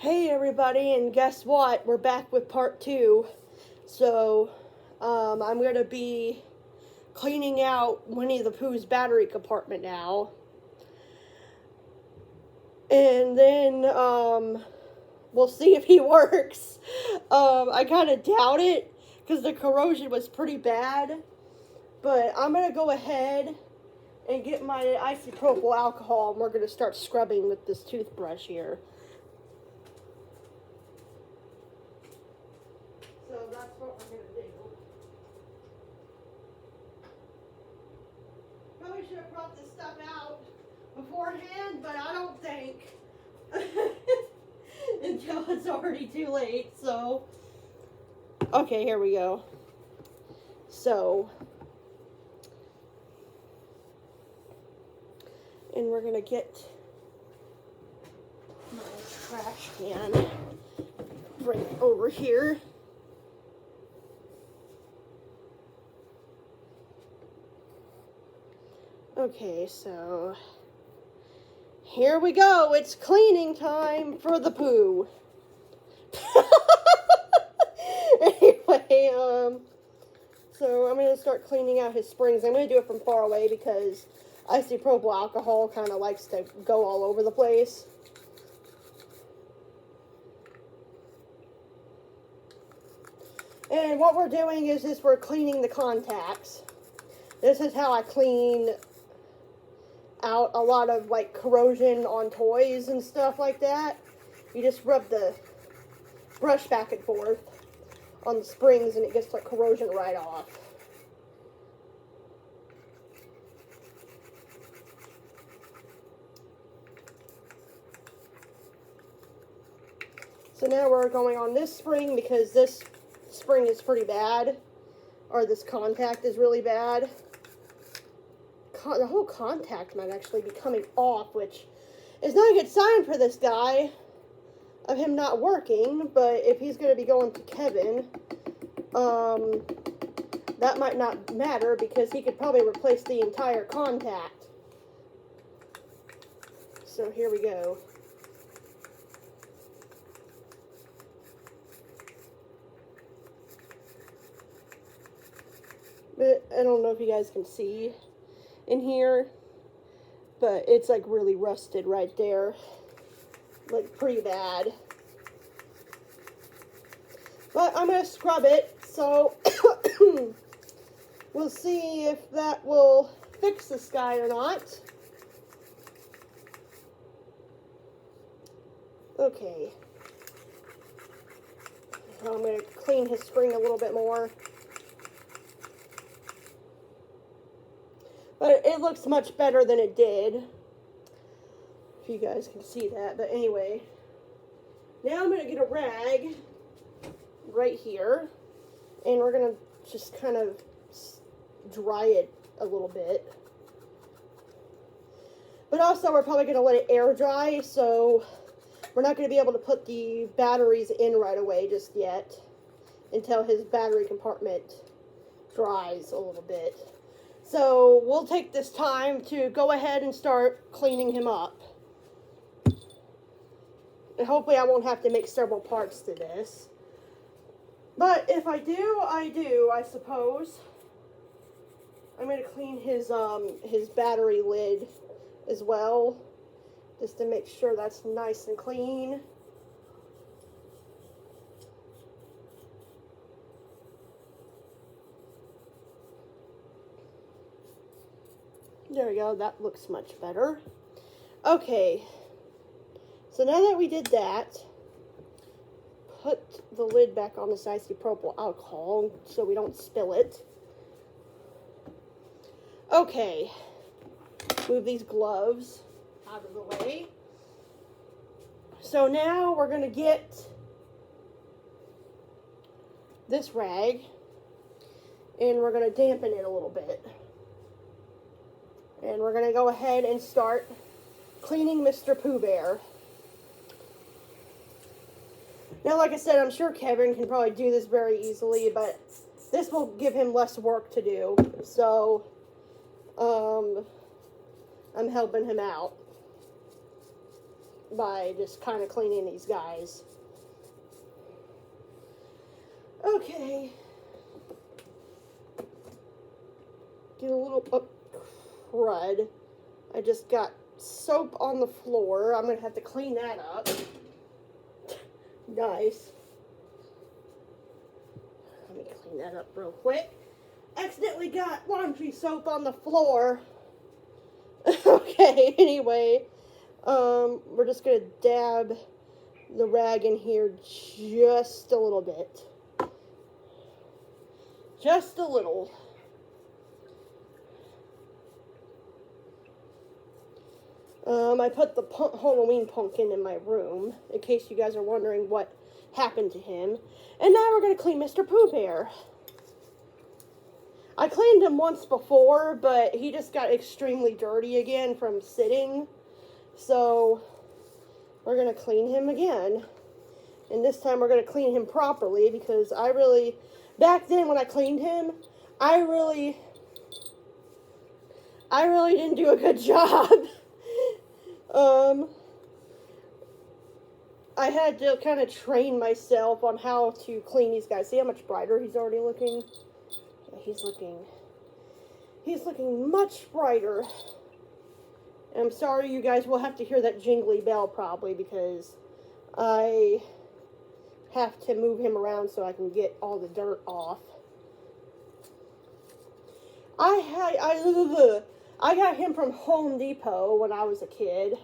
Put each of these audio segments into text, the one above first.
Hey everybody, and guess what? We're back with part 2. So, I'm going to be cleaning out Winnie the Pooh's battery compartment now. And then, we'll see if he works. I kind of doubt it, because the corrosion was pretty bad. But I'm going to go ahead and get my isopropyl alcohol, and we're going to start scrubbing with this toothbrush here. So that's what we're going to do. Probably should have brought this stuff out beforehand, but I don't think until it's already too late. So, okay, here we go. So, and we're going to get my trash can right over here. Okay, so here we go. It's cleaning time for the Pooh. Anyway, so I'm going to start cleaning out his springs. I'm going to do it from far away because isopropyl alcohol kind of likes to go all over the place. And what we're doing is we're cleaning the contacts. This is how I clean out a lot of like corrosion on toys and stuff like that. You just rub the brush back and forth on the springs and it gets the corrosion right off. So now we're going on this spring because this spring is pretty bad, or this contact is really bad. The whole contact might actually be coming off, which is not a good sign for this guy of him not working. But if he's going to be going to Kevin, that might not matter because he could probably replace the entire contact. So here we go. But I don't know if you guys can see in here, but it's like really rusted right there, like pretty bad. But I'm gonna scrub it, so we'll see if that will fix this guy or not. Okay, I'm gonna clean his spring a little bit more. But it looks much better than it did, if you guys can see that. But anyway, now I'm going to get a rag right here, and we're going to just kind of dry it a little bit. But also, we're probably going to let it air dry, so we're not going to be able to put the batteries in right away just yet until his battery compartment dries a little bit. So we'll take this time to go ahead and start cleaning him up. And hopefully I won't have to make several parts to this. But if I do, I suppose. I'm going to clean his battery lid as well, just to make sure that's nice and clean. There we go, that looks much better. Okay, so now that we did that, put the lid back on this isopropyl alcohol so we don't spill it. Okay, move these gloves out of the way. So now we're going to get this rag and we're going to dampen it a little bit. And we're going to go ahead and start cleaning Mr. Pooh Bear. Now, like I said, I'm sure Kevin can probably do this very easily, but this will give him less work to do. So, I'm helping him out. by just kind of cleaning these guys. Okay. Get a little crud. I just got soap on the floor. I'm going to have to clean that up. Nice. Let me clean that up real quick. Accidentally got laundry soap on the floor. Okay, anyway. We're just going to dab the rag in here just a little bit. Just a little. I put the Halloween pumpkin in my room, in case you guys are wondering what happened to him. And now we're going to clean Mr. Pooh Bear. I cleaned him once before, but he just got extremely dirty again from sitting. So, we're going to clean him again. And this time we're going to clean him properly, because back then when I cleaned him, I really didn't do a good job. I had to kind of train myself on how to clean these guys. See how much brighter he's already looking? Yeah, he's looking much brighter. And I'm sorry you guys will have to hear that jingly bell probably, because I have to move him around so I can get all the dirt off. I got him from Home Depot when I was a kid.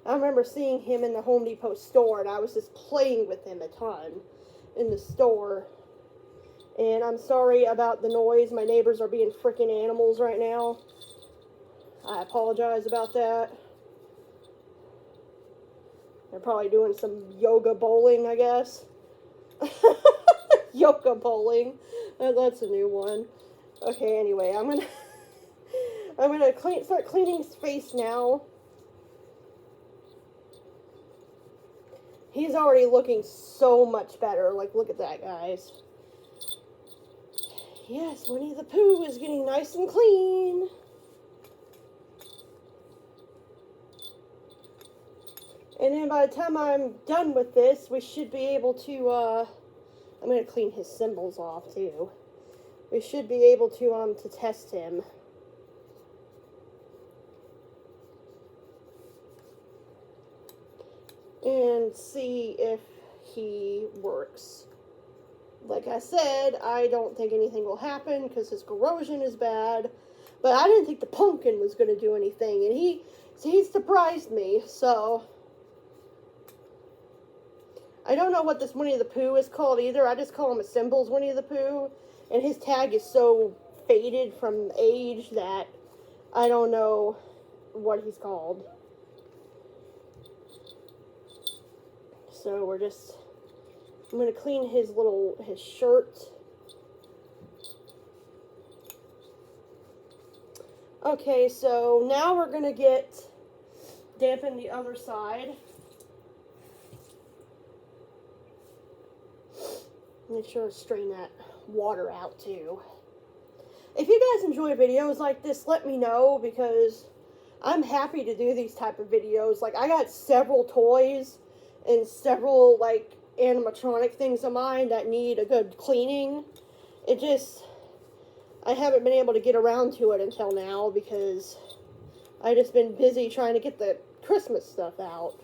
I remember seeing him in the Home Depot store, and I was just playing with him a ton in the store. And I'm sorry about the noise. My neighbors are being freaking animals right now. I apologize about that. They're probably doing some yoga bowling, I guess. Yoga bowling. That's a new one. Okay, anyway, I'm gonna start cleaning his face now. He's already looking so much better. Like, look at that, guys. Yes, Winnie the Pooh is getting nice and clean. And then by the time I'm done with this, we should be able to, I'm going to clean his symbols off, too. We should be able to test him. And see if he works. Like I said, I don't think anything will happen because his corrosion is bad. But I didn't think the pumpkin was going to do anything. And he surprised me, so I don't know what this Winnie the Pooh is called either. I just call him a Symbols Winnie the Pooh. And his tag is so faded from age that I don't know what he's called. So I'm going to clean his shirt. Okay, so now we're going to dampen the other side. Make sure to strain that water out too. If you guys enjoy videos like this, let me know, because I'm happy to do these type of videos. Like, I got several toys and several, like, animatronic things of mine that need a good cleaning. I haven't been able to get around to it until now because I just been busy trying to get the Christmas stuff out.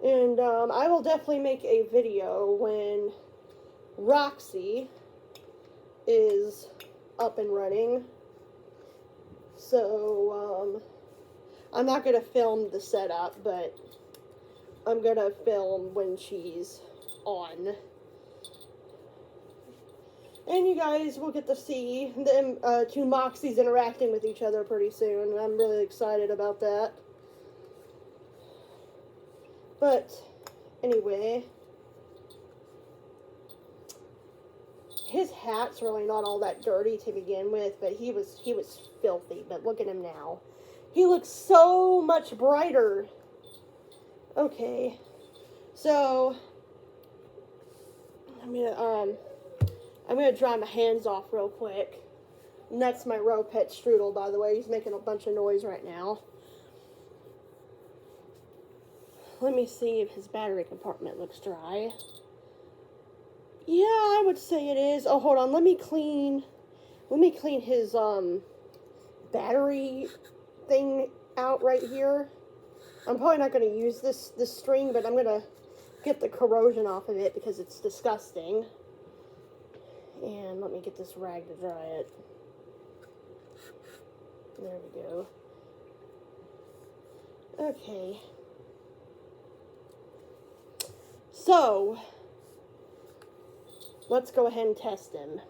And I will definitely make a video when Roxy is up and running. So, I'm not going to film the setup, but I'm going to film when she's on. And you guys will get to see them, two Moxies interacting with each other pretty soon. And I'm really excited about that. But, anyway, his hat's really not all that dirty to begin with, but he was filthy. But look at him now. He looks so much brighter. Okay, so I'm gonna dry my hands off real quick. And that's my row pet Strudel, by the way. He's making a bunch of noise right now. Let me see if his battery compartment looks dry. Yeah, I would say it is. Oh, hold on. Let me clean his battery thing out right here. I'm probably not going to use this string, but I'm going to get the corrosion off of it because it's disgusting. And let me get this rag to dry it. There we go. Okay. So, let's go ahead and test him.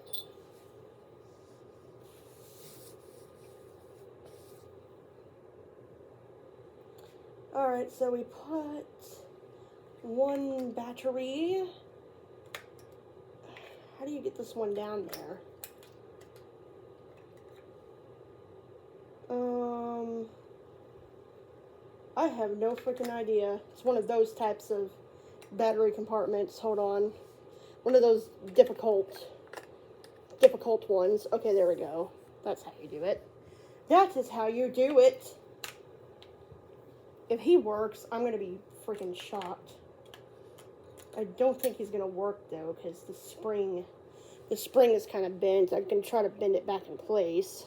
Alright, so we put one battery. How do you get this one down there? I have no freaking idea. It's one of those types of battery compartments. Hold on. One of those difficult ones. Okay, there we go. That's how you do it. That is how you do it. If he works, I'm going to be freaking shocked. I don't think he's going to work, though, because the spring is kind of bent. I can try to bend it back in place.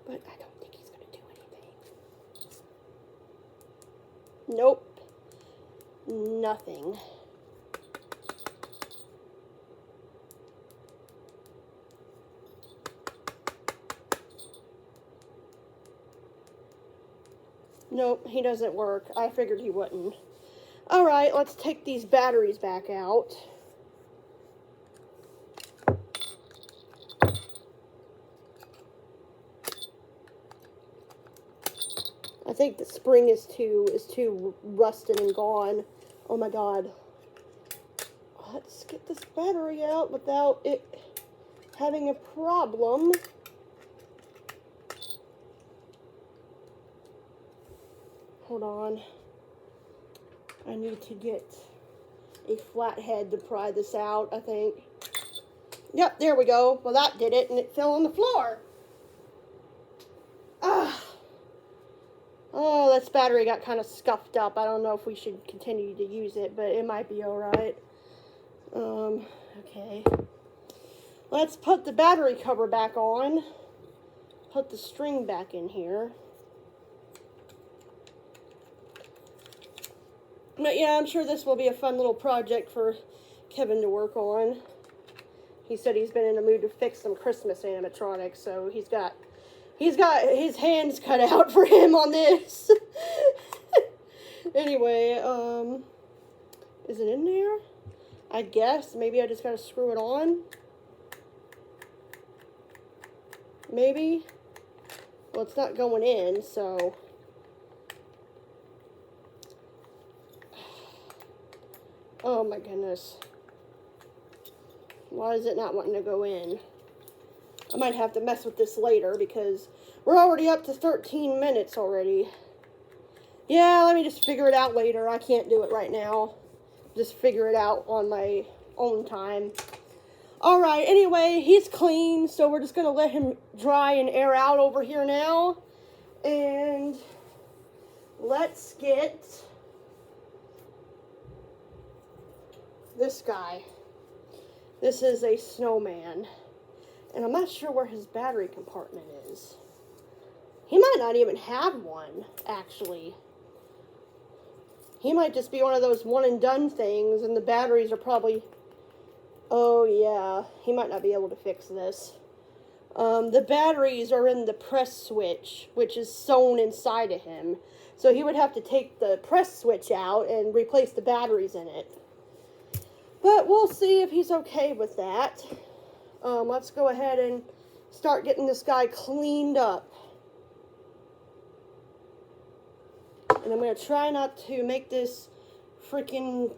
But I don't think he's going to do anything. Nope. Nothing. Nope, he doesn't work. I figured he wouldn't. Alright, let's take these batteries back out. I think the spring is too rusted and gone. Oh my god. Let's get this battery out without it having a problem. Hold on. I need to get a flathead to pry this out, I think. Yep, there we go. Well, that did it, and it fell on the floor. Ah. Oh, this battery got kind of scuffed up. I don't know if we should continue to use it, but it might be alright. Okay. Let's put the battery cover back on. Put the string back in here. But yeah, I'm sure this will be a fun little project for Kevin to work on. He said he's been in the mood to fix some Christmas animatronics, so he's got his hands cut out for him on this. Anyway, is it in there? I guess. Maybe I just gotta screw it on. Maybe. Well, it's not going in, so. Oh my goodness. Why is it not wanting to go in? I might have to mess with this later because we're already up to 13 minutes already. Yeah, let me just figure it out later. I can't do it right now. Just figure it out on my own time. Alright, anyway, he's clean, so we're just going to let him dry and air out over here now. And let's get this guy. This is a snowman. And I'm not sure where his battery compartment is. He might not even have one, actually. He might just be one of those one and done things, and the batteries are probably... Oh, yeah. He might not be able to fix this. The batteries are in the press switch, which is sewn inside of him. So he would have to take the press switch out and replace the batteries in it. But we'll see if he's okay with that. Let's go ahead and start getting this guy cleaned up. And I'm going to try not to make this freaking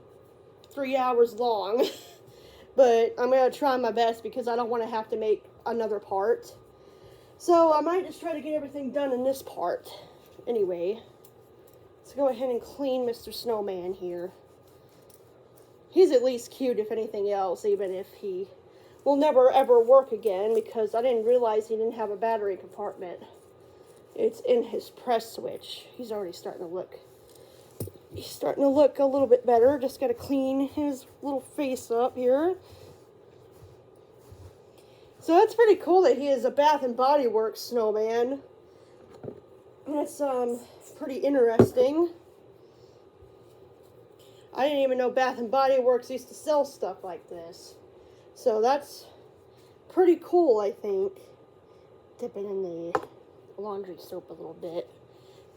3 hours long. But I'm going to try my best because I don't want to have to make another part. So I might just try to get everything done in this part. Anyway, let's go ahead and clean Mr. Snowman here. he's at least cute, if anything else, even if he will never ever work again, because I didn't realize he didn't have a battery compartment. It's in his press switch. He's already starting to look. He's starting to look a little bit better. Just got to clean his little face up here. So that's pretty cool that he is a Bath and Body Works snowman. That's pretty interesting. I didn't even know Bath and Body Works used to sell stuff like this. So that's pretty cool, I think. Dip it in the laundry soap a little bit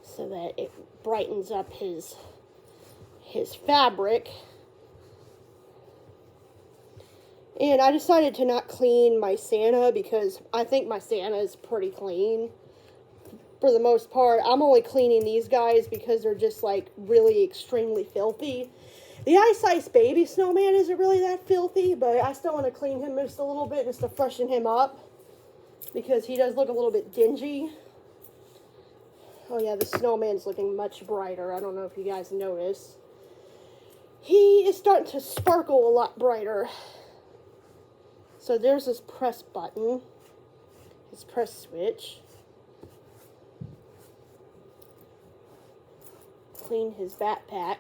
so that it brightens up his fabric. And I decided to not clean my Santa because I think my Santa is pretty clean for the most part. I'm only cleaning these guys because they're just like really extremely filthy. The Ice Baby Snowman isn't really that filthy, but I still want to clean him just a little bit just to freshen him up because he does look a little bit dingy. Oh yeah, the snowman's looking much brighter. I don't know if you guys notice. He is starting to sparkle a lot brighter. So there's his press button, his press switch. Clean his backpack.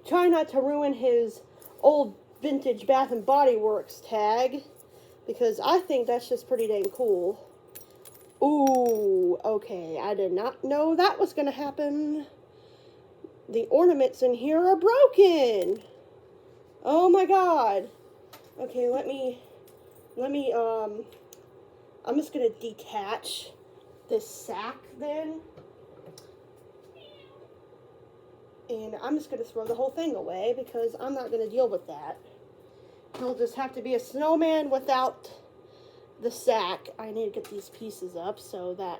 Try not to ruin his old vintage Bath and Body Works tag, because I think that's just pretty dang cool. Ooh, okay, I did not know that was going to happen. The ornaments in here are broken. Oh my god. Okay, I'm just going to detach this sack then. And I'm just going to throw the whole thing away because I'm not going to deal with that. He'll just have to be a snowman without the sack. I need to get these pieces up so that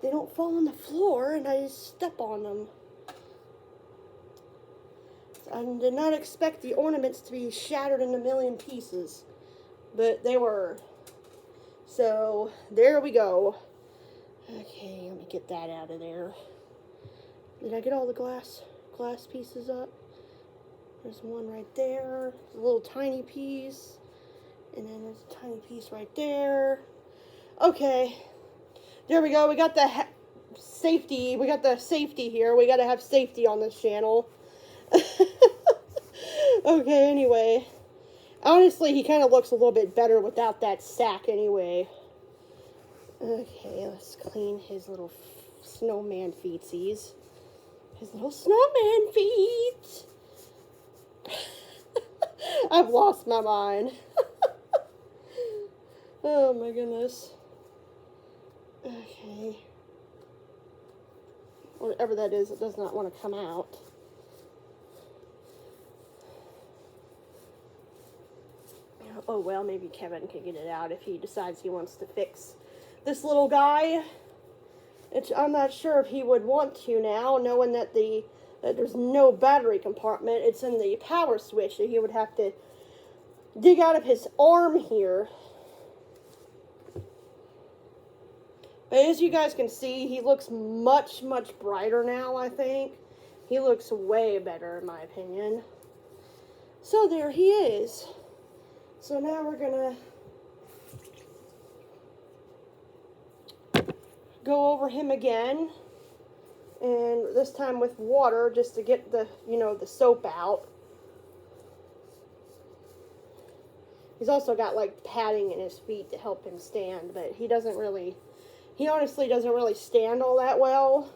they don't fall on the floor and I just step on them. I did not expect the ornaments to be shattered in a million pieces, but they were. So there we go. Okay, let me get that out of there. Did I get all the glass pieces up? There's one right there, a little tiny piece, and then there's a tiny piece right there. Okay, there we go. We got the safety. We got the safety here. We got to have safety on this channel. Okay, anyway. Honestly, he kind of looks a little bit better without that sack anyway. Okay, let's clean his little snowman feetsies. His little snowman feet. I've lost my mind. Oh my goodness. Okay. Whatever that is, it does not want to come out. Oh well, maybe Kevin can get it out if he decides he wants to fix this little guy. I'm not sure if he would want to now, knowing that there's no battery compartment. It's in the power switch that he would have to dig out of his arm here. But as you guys can see, he looks much, much brighter now, I think. He looks way better, in my opinion. So there he is. So now we're going to go over him again. And this time with water, just to get the soap out. He's also got like padding in his feet to help him stand, but he honestly doesn't really stand all that well.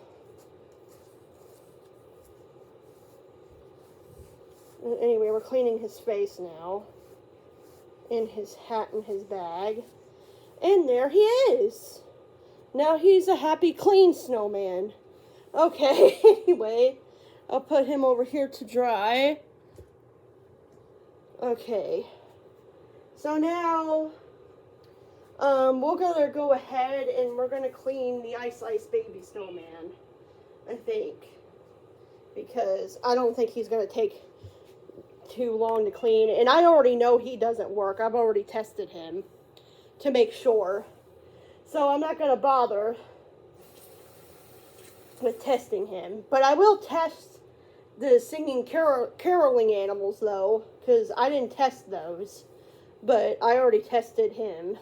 Anyway, we're cleaning his face now. And his hat and his bag. And there he is. Now he's a happy, clean snowman. Okay, anyway, I'll put him over here to dry. Okay. So now, we're going to go ahead and we're going to clean the Ice Baby Snowman, I think. Because I don't think he's going to take too long to clean. And I already know he doesn't work. I've already tested him to make sure. So I'm not going to bother with testing him. But I will test the singing caroling animals, though, because I didn't test those, but I already tested him.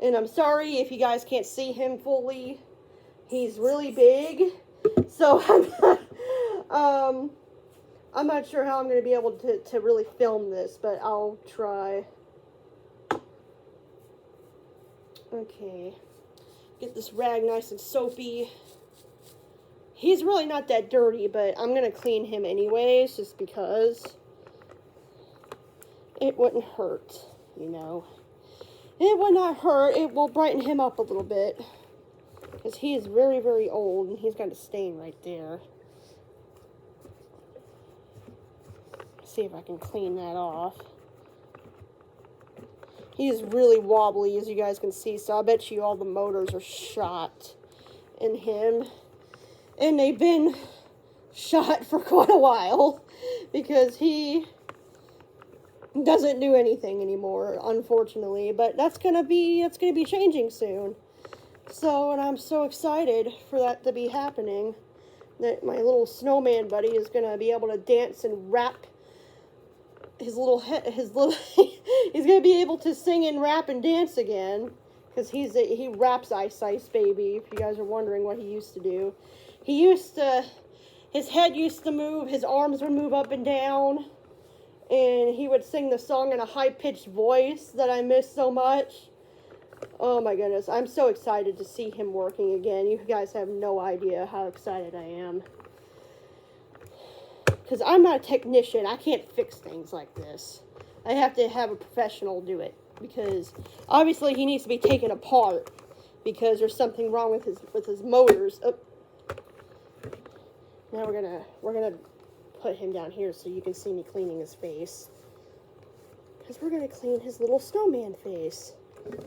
And I'm sorry if you guys can't see him fully. He's really big, so I'm not sure how I'm going to be able to really film this, but I'll try. Okay, get this rag nice and soapy. He's really not that dirty, but I'm going to clean him anyways, just because it wouldn't hurt, you know. It would not hurt. It will brighten him up a little bit, because he is very, very old, and he's got a stain right there. See if I can clean that off. He is really wobbly, as you guys can see, so I bet you all the motors are shot in him. And they've been shot for quite a while, because he doesn't do anything anymore, unfortunately. But that's gonna be changing soon. So, and I'm so excited for that to be happening. That my little snowman buddy is gonna be able to dance and rap. He's gonna be able to sing and rap and dance again, because he raps Ice Ice Baby. If you guys are wondering what he used to do, his head used to move, his arms would move up and down, and he would sing the song in a high-pitched voice that I miss so much. Oh my goodness, I'm so excited to see him working again. You guys have no idea how excited I am. Because I'm not a technician. I can't fix things like this. I have to have a professional do it. Because obviously he needs to be taken apart. Because there's something wrong with his motors. Oh. Now we're gonna put him down here so you can see me cleaning his face. Because we're gonna clean his little snowman face. Okay.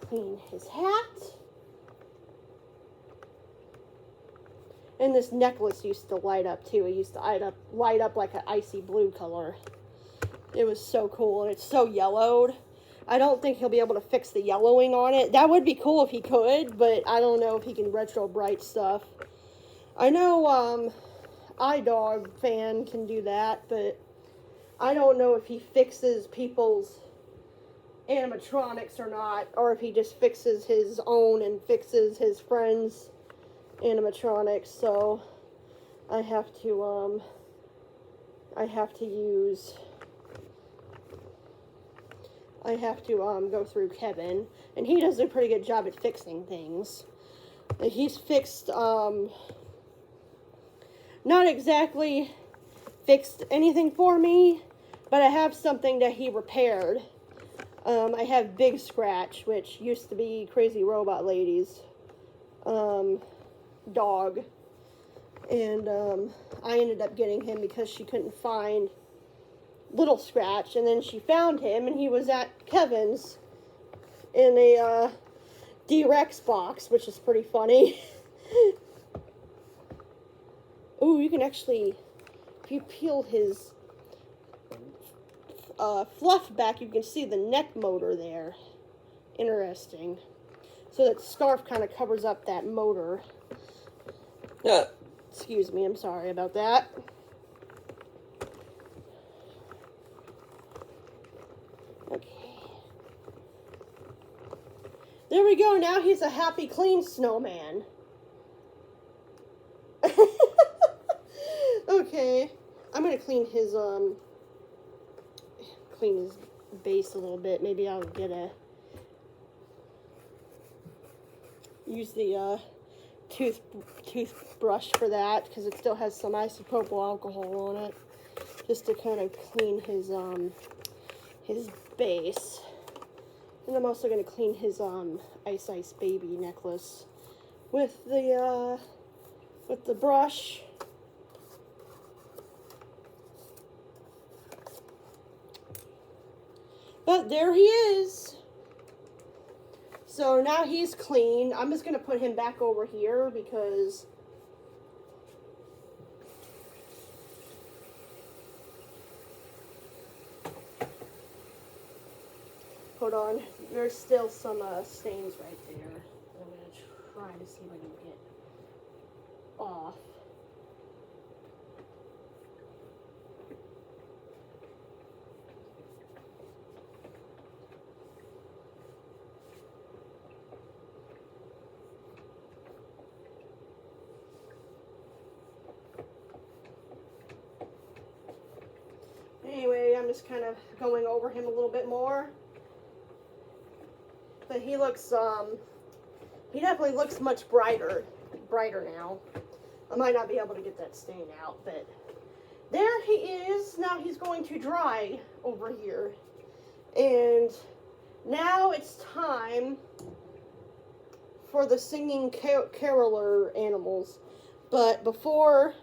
Clean his hat. And this necklace used to light up too. It used to light up like an icy blue color. It was so cool, and it's so yellowed. I don't think he'll be able to fix the yellowing on it. That would be cool if he could, but I don't know if he can retro bright stuff. I know iDog fan can do that, but I don't know if he fixes people's animatronics or not, or if he just fixes his own and fixes his friends' animatronics. So I have to go through Kevin, and he does a pretty good job at fixing things. He's fixed not exactly fixed anything for me, but I have something that he repaired. I have Big Scratch, which used to be Crazy Robot Lady's dog, and I ended up getting him because she couldn't find Little Scratch, and then she found him, and he was at Kevin's in a D-Rex box, which is pretty funny. Ooh, you can actually, if you peel his fluff back, you can see the neck motor there. Interesting. So that scarf kind of covers up that motor. Excuse me, I'm sorry about that. Okay. There we go. Now he's a happy, clean snowman. Okay. I'm going to clean his base a little bit. Maybe I'll use the toothbrush for that, because it still has some isopropyl alcohol on it, just to kind of clean his base. And I'm also going to clean his Ice Ice Baby necklace with the brush. But there he is. So now he's clean. I'm just going to put him back over here because hold on, there's still some stains right there. trying to see if I can get off. Anyway, I'm just kind of going over him a little bit more. But he looks, he definitely looks much brighter now. I might not be able to get that stain out, but there he is. Now he's going to dry over here. And now it's time for the singing caroler animals. But before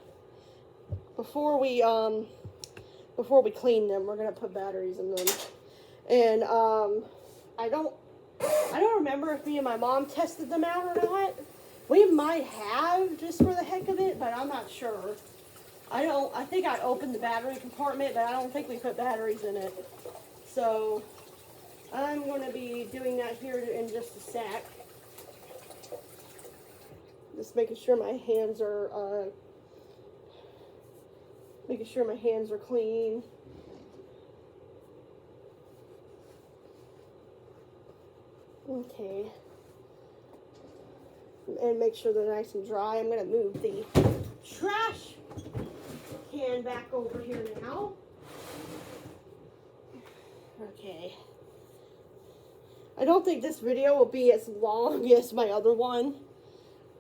we clean them, we're gonna put batteries in them. And I don't remember if me and my mom tested them out or not. We might have, just for the heck of it, but I'm not sure. I think I opened the battery compartment, but I don't think we put batteries in it. So I'm going to be doing that here in just a sec. Just making sure my hands are clean. Okay. And make sure they're nice and dry. I'm going to move the trash can back over here now. Okay. I don't think this video will be as long as my other one.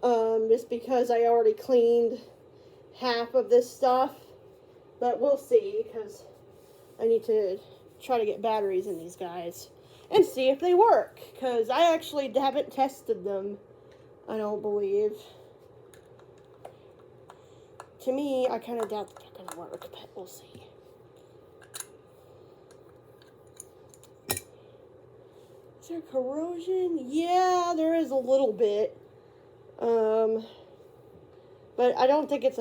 Just because I already cleaned half of this stuff. But we'll see, because I need to try to get batteries in these guys and see if they work, because I actually haven't tested them, I don't believe. To me, I kind of doubt that they're going to work, but we'll see. Is there corrosion? Yeah, there is a little bit. But I don't think it's